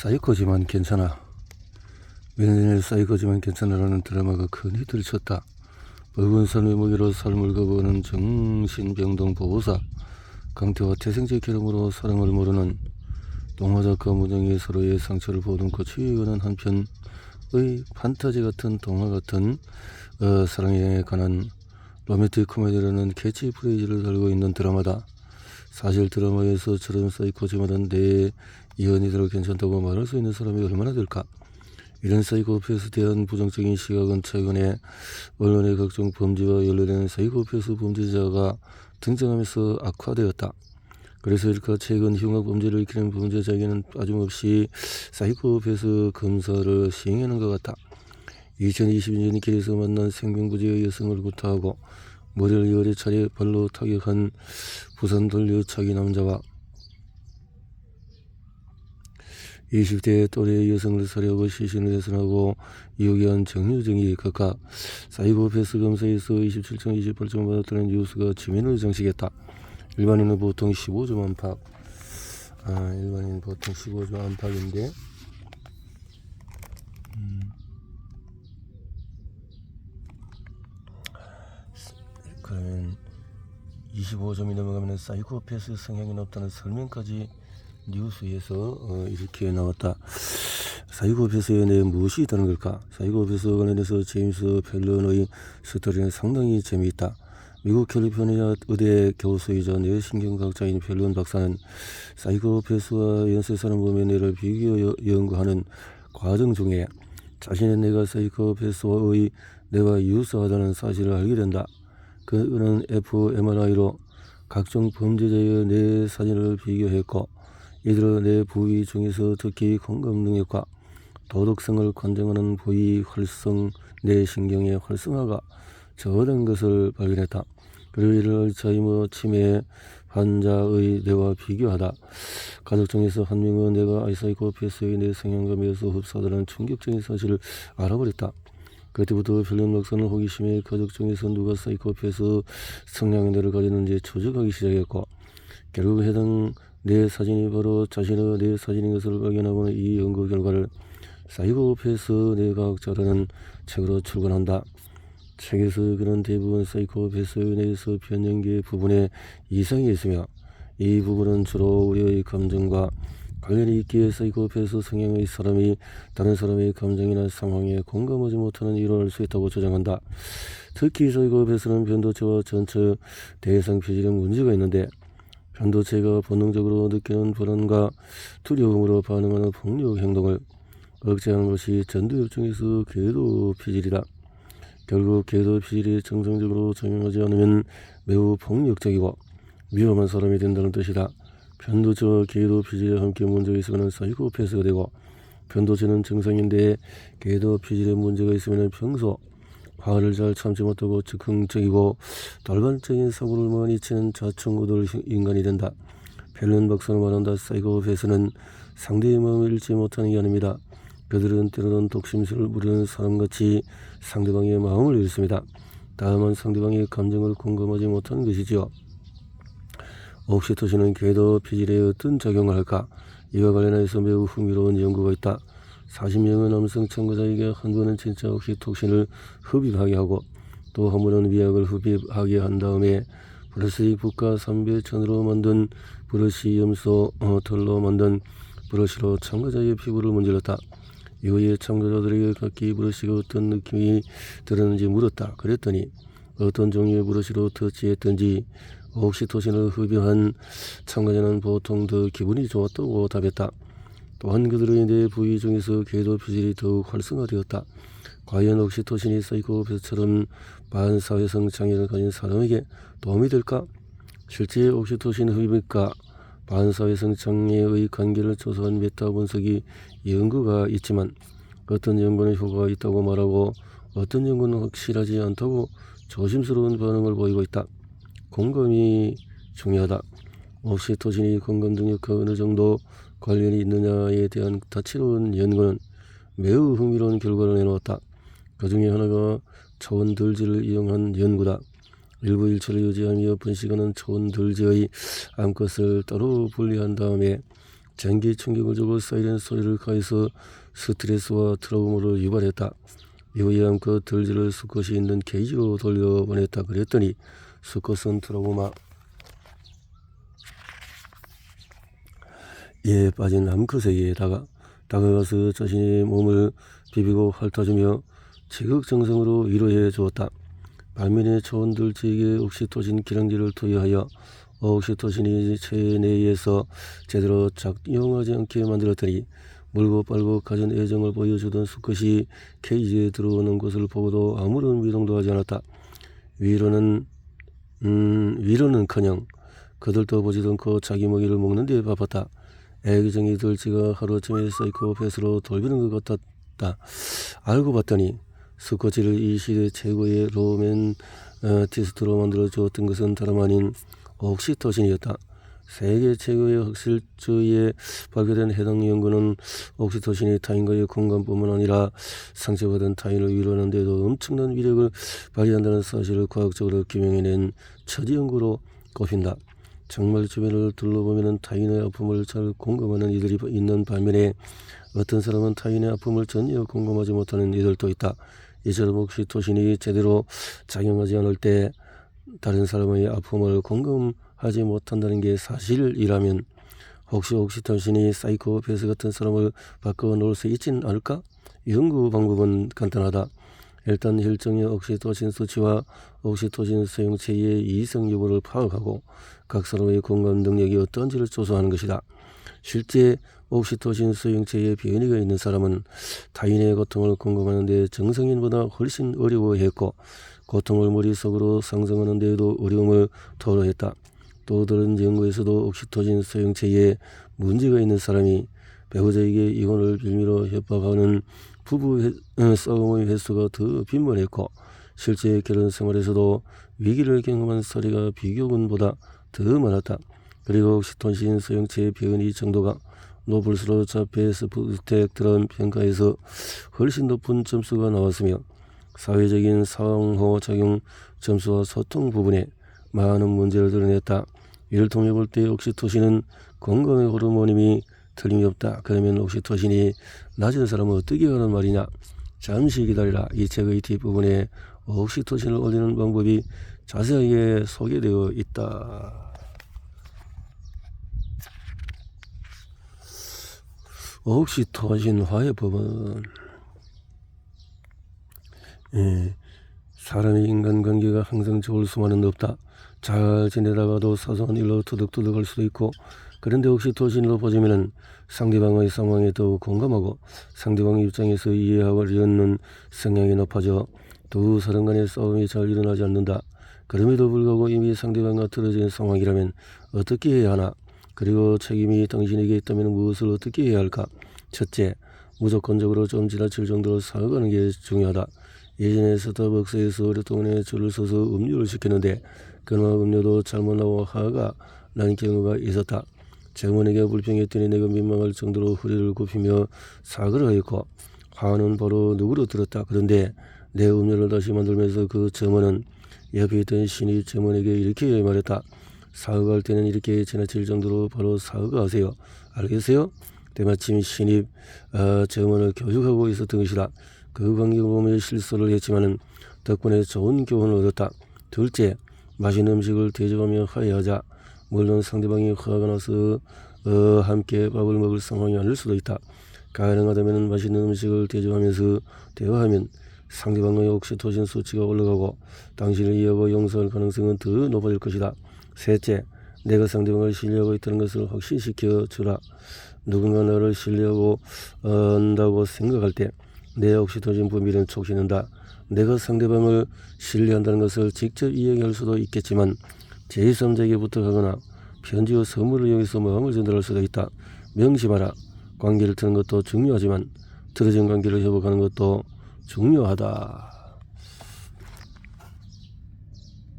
사이코지만 괜찮아. 매년 사이코지만 괜찮아라는 드라마가 큰 히트를 쳤다. 붉은 삶의 무게로 삶을 거부하는 정신병동 보호사 강태와 태생적 결함으로 사랑을 모르는 동화작가 문영이 서로의 상처를 보듬고 치유하는 한편의 판타지 같은 동화 같은 사랑에 관한 로맨틱 코미디라는 캐치프레이즈를 달고 있는 드라마다. 사실 드라마에서처럼 사이코지만은 내 이연이대로 괜찮다고 말할 수 있는 사람이 얼마나 될까? 이런 사이코패스에 대한 부정적인 시각은 최근에 언론의 각종 범죄와 연루되는 사이코패스 범죄자가 등장하면서 악화되었다. 그래서 이렇게 최근 흉악 범죄를 일으키는 범죄자에게는 빠짐없이 사이코패스 검사를 시행하는 것 같다. 2022년 길에서 만난 생명부지의 여성을 구타하고 머리를 여러 차례 발로 타격한 부산 돌려차기 남자와 20대 또래의 여성을 살해하고 시신을 훼손하고 유기한 정유정이 각각 사이코패스 검사에서 27점, 28점 받았다는 뉴스가 지면을 장식했다. 일반인은 보통 15점 안팎, 일반인 보통 15점 안팎인데 그러면 25점이 넘어가면 사이코패스 성향이 높다는 설명까지 뉴스에서 이렇게 나왔다. 사이코패스에 대해 무엇이 있다는 걸까? 사이코패스 관련해서 제임스 펠런의 스토리는 상당히 재미있다. 미국 캘리포니아 의대 교수이자 뇌신경과학자인 펠런 박사는 사이코패스와 연쇄살인범의 뇌를 비교 연구하는 과정 중에 자신의 뇌가 사이코패스와의 뇌와 유사하다는 사실을 알게 된다. 그는 fMRI로 각종 범죄자의 뇌 사진을 비교했고 이들의 뇌 부위 중에서 특히 공감 능력과 도덕성을 관장하는 부위 활성 뇌신경의 활성화가 저하된 것을 발견했다. 그리고 이를 알츠하이머 치매 환자의 뇌와 비교하다 가족 중에서 한 명의 뇌가 사이코패스의 뇌 성향과 매우 흡사하다는 충격적인 사실을 알아버렸다. 그때부터 펠런 박사는 호기심에 가족 중에서 누가 사이코패스 성향의 뇌를 가졌는지 추적하기 시작했고 결국 해당 뇌 사진이 바로 자신의 뇌 사진인 것을 발견하고 이 연구 결과를 사이코패스 뇌과학자라는 책으로 출간한다. 책에서 그는 대부분 사이코패스의 뇌에서 변형계 부분에 이상이 있으며 이 부분은 주로 우리의 감정과 관련이 있기에 사이코패스 성향의 사람이 다른 사람의 감정이나 상황에 공감하지 못하는 이유를 알 수 있다고 주장한다. 특히 사이코패스는 변도체와 전체 대상 표질에 문제가 있는데 변도체가 본능적으로 느끼는 불안과 두려움으로 반응하는 폭력 행동을 억제하는 것이 전두엽중에서 궤도 피질이다. 결국 궤도 피질이 정상적으로 작용하지 않으면 매우 폭력적이고 위험한 사람이 된다는 뜻이다. 변도체와 궤도 피질에 함께 문제가 있으면 사이코패스가 되고 변도체는 정상인데 궤도 피질에 문제가 있으면 평소 화를 잘 참지 못하고 즉흥적이고 돌발적인 사고를 많이 치는 자충우돌 인간이 된다. 펠런 박사는 말한다. 사이코패스는 상대의 마음을 읽지 못하는 게 아닙니다. 그들은 때로는 독심술을 부리는 사람같이 상대방의 마음을 읽습니다. 다만 상대방의 감정을 공감하지 못하는 것이지요. 옥시토신은 궤도 피질에 어떤 작용을 할까? 이와 관련해서 매우 흥미로운 연구가 있다. 40명의 남성 참가자에게 한 번은 진짜 옥시토신을 흡입하게 하고 또 한 번은 미약을 흡입하게 한 다음에 플라스틱 붓과 삼배천으로 만든 브러쉬 염소 털로 만든 브러쉬로 참가자의 피부를 문질렀다. 이후에 참가자들에게 각기 브러쉬가 어떤 느낌이 들었는지 물었다. 그랬더니 어떤 종류의 브러쉬로 터치했든지 옥시토신을 흡입한 참가자는 보통 더 기분이 좋았다고 답했다. 또한 그들의 뇌 부위 중에서 궤도 피질이 더욱 활성화되었다. 과연 옥시토신이 사이코패스처럼 반사회성 장애를 가진 사람에게 도움이 될까? 실제 옥시토신 흡입과 반사회성 장애의 관계를 조사한 메타 분석이 연구가 있지만 어떤 연구는 효과가 있다고 말하고 어떤 연구는 확실하지 않다고 조심스러운 반응을 보이고 있다. 공감이 중요하다. 옥시토신이 공감 능력과 어느 정도 관련이 있느냐에 대한 다채로운 연구는 매우 흥미로운 결과를 내놓았다. 그 중에 하나가 초원들지를 이용한 연구다. 일부 일처를 유지하며 분식하는 초원들지의 암컷을 따로 분리한 다음에 전기 충격을 주고 사이렌 소리를 가해서 스트레스와 트라우마를 유발했다. 이후에 함께 들지를 수컷이 있는 케이지로 돌려보냈다. 그랬더니 수컷은 트라우마에 빠진 암컷에게 다가가서 자신의 몸을 비비고 핥아주며 지극정성으로 위로해 주었다. 반면에 초원들쥐에게 옥시토신 기량제를 투여하여 옥시토신이 체내에서 제대로 작용하지 않게 만들었더니 물고 빨고 가진 애정을 보여주던 수컷이 케이지에 들어오는 것을 보고도 아무런 미동도 하지 않았다. 위로는커녕 그들도 보지도 않고 자기 먹이를 먹는 데 바빴다. 애기쟁이 들쥐가 하루아침에 사이코패스로 돌비는 것 같았다. 알고 봤더니 스코치를 이 시대 최고의 로맨티스트로 만들어주었던 것은 다름 아닌 옥시토신이었다. 세계 최고의 학술주의에 발표된 해당 연구는 옥시토신이 타인과의 공감뿐만 아니라 상처받은 타인을 위로하는 데도 엄청난 위력을 발휘한다는 사실을 과학적으로 규명해낸 첫 연구로 꼽힌다. 정말 주변을 둘러보면 타인의 아픔을 잘 공감하는 이들이 있는 반면에 어떤 사람은 타인의 아픔을 전혀 공감하지 못하는 이들도 있다. 이처럼 옥시토신이 제대로 작용하지 않을 때 다른 사람의 아픔을 공감하지 못한다는 게 사실이라면 혹시 옥시토신이 사이코패스 같은 사람을 바꿔놓을 수 있진 않을까? 연구 방법은 간단하다. 일단 혈중의 옥시토신 수치와 옥시토신 수용체의 이성 여부를 파악하고 각 사람의 공감 능력이 어떤지를 조사하는 것이다. 실제 옥시토신 수용체의 변이가 있는 사람은 타인의 고통을 공감하는 데 정상인보다 훨씬 어려워했고 고통을 머릿속으로 상상하는 데에도 어려움을 토로했다. 또 다른 연구에서도 옥시토신 수용체에 문제가 있는 사람이 배우자에게 이혼을 빌미로 협박하는 부부 싸움의 횟수가 더 빈번했고 실제 결혼 생활에서도 위기를 경험한 사례가 비교군보다 더 많았다. 그리고 옥시토신 수용체의 변이 정도가 높을수록 자폐스펙 드럼 평가에서 훨씬 높은 점수가 나왔으며 사회적인 상호작용 점수와 소통 부분에 많은 문제를 드러냈다. 이를 통해 볼 때 옥시토신은 건강의 호르몬임이 틀림이 없다. 그러면 옥시토신이 낮은 사람은 어떻게 하는 말이냐? 잠시 기다리라. 이 책의 뒷부분에 옥시토신을 올리는 방법이 자세하게 소개되어 있다. 옥시토신 화해법은 사람의 인간관계가 항상 좋을 수만은 없다. 잘 지내다가도 사소한 일로 투덕투덕할 수도 있고 그런데 옥시토신으로 보자면 상대방의 상황에 더욱 공감하고 상대방의 입장에서 이해하려는 성향이 높아져 두 사람 간의 싸움이 잘 일어나지 않는다. 그럼에도 불구하고 이미 상대방과 틀어진 상황이라면 어떻게 해야 하나? 그리고 책임이 당신에게 있다면 무엇을 어떻게 해야 할까? 첫째, 무조건적으로 좀 지나칠 정도로 사과하는 게 중요하다. 예전에 스타벅스에서 오랫동안 줄을 서서 음료를 시켰는데 그나마 음료도 잘못 나와 화가 난 경우가 있었다. 점원에게 불평했더니 내가 민망할 정도로 허리를 굽히며 사과를 하였고 화는 바로 누구로 들었다. 그런데 내 음료를 다시 만들면서 그 점원은 옆에 있던 신입 점원에게 이렇게 말했다. 사과할 때는 이렇게 지나칠 정도로 바로 사과하세요. 알겠어요? 때마침 신입 점원을 교육하고 있었던 것이다. 그 광경을 보며 실수를 했지만 덕분에 좋은 교훈을 얻었다. 둘째, 맛있는 음식을 대접하며 화해하자. 물론 상대방이 화가 나서 함께 밥을 먹을 상황이 아닐 수도 있다. 가능하다면 맛있는 음식을 대접하면서 대화하면 상대방의 옥시토신 수치가 올라가고 당신을 이해하고 용서할 가능성은 더 높아질 것이다. 셋째, 내가 상대방을 신뢰하고 있다는 것을 확신시켜 주라. 누군가 나를 신뢰하고 한다고 생각할 때 내 옥시토신 분비는 촉진한다. 내가 상대방을 신뢰한다는 것을 직접 이야기할 수도 있겠지만 제3자에게 부탁하거나 편지와 선물을 이용해서 마음을 전달할 수도 있다. 명심하라. 관계를 트는 것도 중요하지만 틀어진 관계를 회복하는 것도 중요하다.